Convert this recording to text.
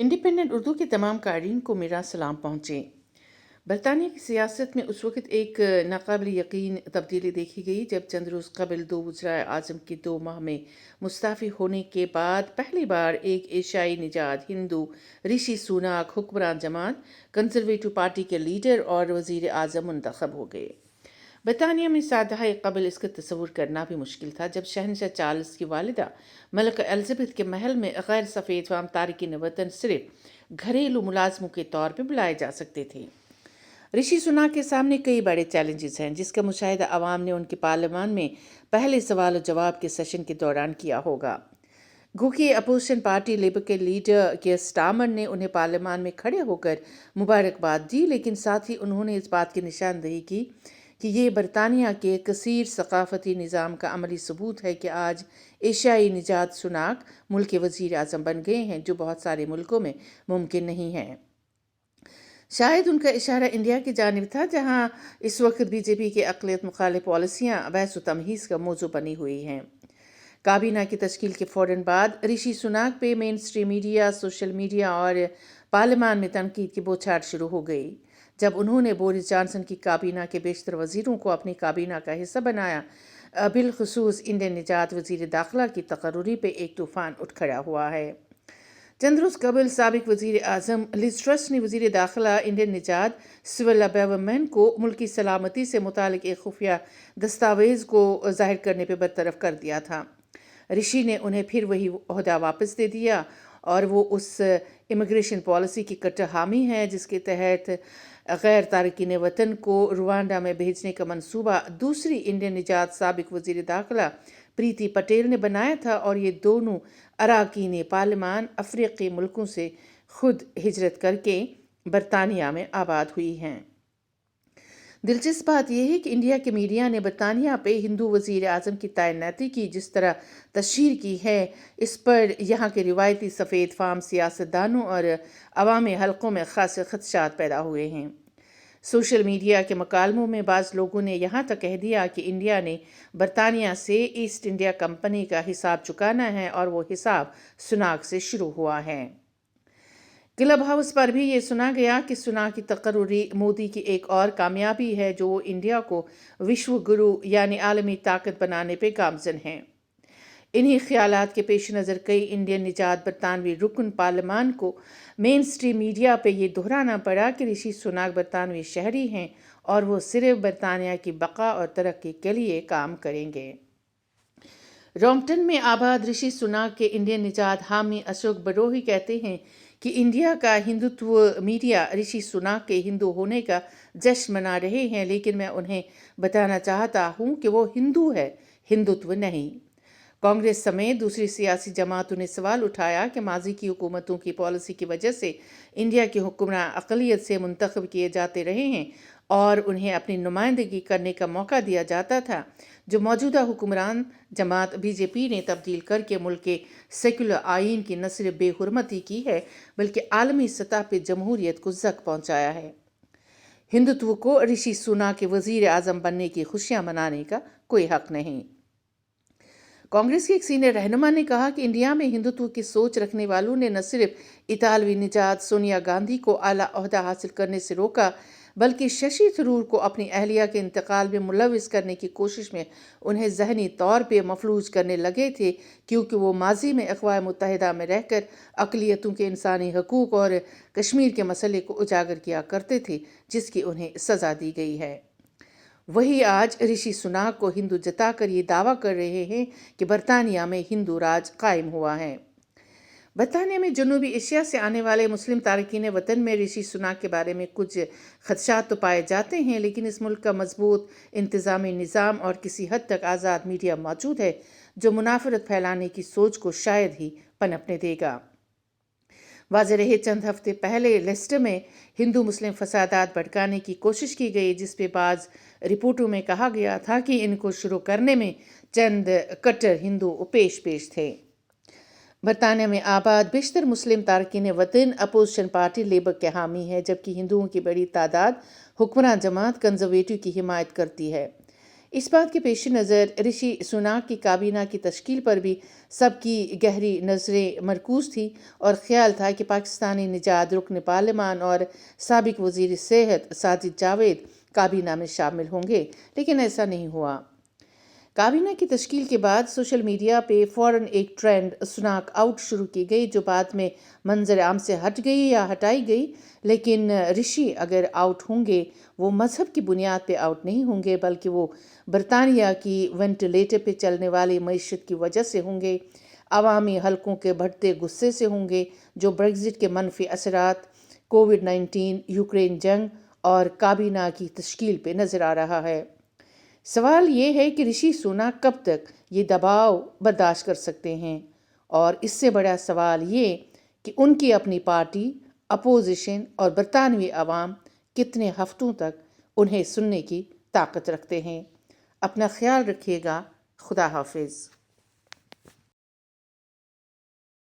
Independent Urdu के तमाम क़ारीन को मेरा सलाम पहुँचे। बरतानिया की सियासत में उस वक़्त एक नाक़ाबिल यकीन तब्दीली देखी गई जब चंद रोज़ कबल दो वज़राए आज़म के 2 माह में मुस्तफ़ी होने के बाद पहली बार एक एशियाई निजात हिंदू ऋषि सुनाक हुक्मरान जमात कंजरवेटिव पार्टी के लीडर और वज़ीर आज़म मुंतखब हो गए। बरतानिया में 7 दहाई कबल इसका तसव्वुर करना भी मुश्किल था जब शहनशाह चार्ल्स की वालिदा मलका एलिज़ाबेथ के महल में गैर सफ़ेद फाम तारकीन वतन सिर्फ घरेलू मुलाजमों के तौर पर बुलाए जा सकते थे। ऋषि सुनाक के सामने कई बड़े चैलेंजेस हैं जिसका मुशाहिदा अवाम ने उनके पार्लियामान में पहले सवाल और जवाब के सेशन के दौरान किया होगा। गो कि अपोजिशन पार्टी लेबर के लीडर के स्टामर ने उन्हें पार्लियामान में खड़े होकर मुबारकबाद दी, लेकिन साथ ही उन्होंने इस बात की निशानदेही की कि ये बरतानिया के कसीर सकाफती निज़ाम का अमली सबूत है कि आज एशियाई निजात सुनाक मुल्क के वज़ीर आज़म बन गए हैं, जो बहुत सारे मुल्कों में मुमकिन नहीं है। शायद उनका इशारा इंडिया की जानिब था, जहां इस वक्त बीजेपी की अक़लियत मुखालिफ पॉलिसियाँ बहस व तमहीज़ का मौजू बनी हुई हैं। काबीना की तश्कील के फ़ौरन बाद ऋषि सुनाक पे main stream media, social media और पार्लियामान में तनकीद की बौछार शुरू हो गई जब उन्होंने बोरिस जॉनसन की काबीना के बेशतर वज़ीरों को अपनी काबीना का हिस्सा बनाया। बिलखुसूस इंडियन निजात वज़ीर दाखिला की तकर्रुरी पे एक तूफ़ान उठ खड़ा हुआ है। चंद रोज़ कबल साबिक वज़ीर आज़म लिज़ ट्रस ने वज़ीर दाखिला इंडियन निजात सिविल बेवरमैन को मुल्क की सलामती से मुतालिक एक खुफिया दस्तावेज़ को ज़ाहिर करने पर बरतरफ कर दिया था। ऋषि ने उन्हें फिर वही ओहदा वापस दे दिया और वो उस इमिग्रेशन पॉलिसी की कट्टर हामी है जिसके तहत गैर तारकीन वतन को रुवांडा में भेजने का मंसूबा दूसरी इंडियन निजात साबिक वज़ीर दाखिला प्रीति पटेल ने बनाया था, और ये दोनों अराकीन पार्लियामान अफ्रीकी मुल्कों से खुद हिजरत करके बरतानिया में आबाद हुई हैं। दिलचस्प बात यह है कि इंडिया के मीडिया ने बरतानिया पे हिंदू वज़ीर आज़म की तैनाती की जिस तरह तशहीर की है, इस पर यहाँ के रिवायती सफ़ेद फाम सियासतदानों और अवामी हलकों में ख़ास खदशात पैदा हुए हैं। सोशल मीडिया के मकालमों में बाज़ लोगों ने यहाँ तक कह दिया कि इंडिया ने बरतानिया से ईस्ट इंडिया कंपनी का हिसाब चुकाना है और वो हिसाब सुनाक से शुरू हुआ है। क्लब हाउस पर भी ये सुना गया कि सुनाक की तकर्रुरी मोदी की एक और कामयाबी है जो इंडिया को विश्व गुरु यानी आलमी ताकत बनाने पे गामज़न हैं। इन्हीं ख्यालात के पेश नज़र कई इंडियन निजात बरतानवी रुकन पार्लियामान को मेन स्ट्रीम मीडिया पे ये दोहराना पड़ा कि ऋषि सुनाक बरतानवी शहरी हैं और वो सिर्फ बरतानिया की बका और तरक्की के लिए काम करेंगे। रोंगटन में आबाद ऋषि सुनाक के इंडियन निजात हामी अशोक बरोही कहते हैं कि इंडिया का हिंदुत्व मीडिया ऋषि सुनाक के हिंदू होने का जश्न मना रहे हैं, लेकिन मैं उन्हें बताना चाहता हूँ कि वो हिंदू है, हिंदुत्व नहीं। कांग्रेस समेत दूसरी सियासी जमातों ने सवाल उठाया कि माजी की हुकूमतों की पॉलिसी की वजह से इंडिया के हुक्मरान अक़लियत से मुंतखब किए जाते रहे हैं और उन्हें अपनी नुमाइंदगी करने का मौका दिया जाता था, जो मौजूदा हुक्मरान जमात बीजेपी ने तब्दील करके मुल्क के सेकुलर आइन की न सिर्फ बेहुरमती की है बल्कि आलमी सतह पर जमहूरियत को ज़ख्म पहुँचाया है। हिंदुत्व को ऋषि सुनाक के वज़ीर आज़म बनने की खुशियाँ मनाने का कोई हक नहीं। कांग्रेस के एक सीनियर रहनुमा ने कहा कि इंडिया में हिंदुत्व की सोच रखने वालों ने न सिर्फ इतालवी निजात सोनिया गांधी को आला ओहदा हासिल करने से रोका बल्कि शशि थरूर को अपनी अहलिया के इंतकाल में मुलविस करने की कोशिश में उन्हें जहनी तौर पर मफलूज करने लगे थे, क्योंकि वो माजी में अक़वाम मुत्तहिदा में रहकर अक़लियतों के इंसानी हकूक़ और कश्मीर के मसले को उजागर किया करते थे, जिसकी उन्हें सज़ा दी गई है। वही आज ऋषि सुनाक को हिंदू जताकर ये दावा कर रहे हैं कि बरतानिया में हिंदू राज कायम हुआ है। बरतानिया में जनूबी एशिया से आने वाले मुस्लिम तारकीन वतन में ऋषि सुनाक के बारे में कुछ खदशात तो पाए जाते हैं, लेकिन इस मुल्क का मजबूत इंतज़ामी निज़ाम और किसी हद तक आज़ाद मीडिया मौजूद है जो मुनाफरत फैलाने की सोच को शायद ही पनपने देगा। वाज़ेह रहे चंद हफ्ते पहले लेस्टर में हिंदू मुस्लिम फसादात भड़काने की कोशिश की गई, जिस पे बाज़ रिपोर्टों में कहा गया था कि इनको शुरू करने में चंद कट्टर हिंदू पेश थे। बरतानिया में आबाद बेशतर मुस्लिम तारकीन वतन अपोजिशन पार्टी लेबर के हामी है, जबकि हिंदुओं की बड़ी तादाद हुक्मरान जमात कंजरवेटिव की हिमायत करती है। اس بات کے پیش نظر رشی سوناک کی کابینہ کی تشکیل پر بھی سب کی گہری نظریں مرکوز تھی اور خیال تھا کہ پاکستانی نژاد رکن پارلیمان اور سابق وزیر صحت ساجد جاوید کابینہ میں شامل ہوں گے، لیکن ایسا نہیں ہوا۔ کابینہ کی تشکیل کے بعد سوشل میڈیا پہ فوراً ایک ٹرینڈ سوناک آؤٹ شروع کی گئی جو بعد میں منظر عام سے ہٹ گئی یا ہٹائی گئی، لیکن رشی اگر آؤٹ ہوں گے وہ مذہب کی بنیاد پہ آؤٹ نہیں ہوں گے بلکہ وہ برطانیہ کی وینٹیلیٹر پہ چلنے والی معیشت کی وجہ سے ہوں گے، عوامی حلقوں کے بڑھتے غصے سے ہوں گے جو بریگزٹ کے منفی اثرات، کووڈ-19، یوکرین جنگ اور کابینہ کی تشکیل پہ نظر آ رہا ہے۔ سوال یہ ہے کہ رشی سوناک کب تک یہ دباؤ برداشت کر سکتے ہیں، اور اس سے بڑا سوال یہ کہ ان کی اپنی پارٹی، اپوزیشن اور برطانوی عوام کتنے ہفتوں تک انہیں سننے کی طاقت رکھتے ہیں۔ اپنا خیال رکھیے گا۔ خدا حافظ۔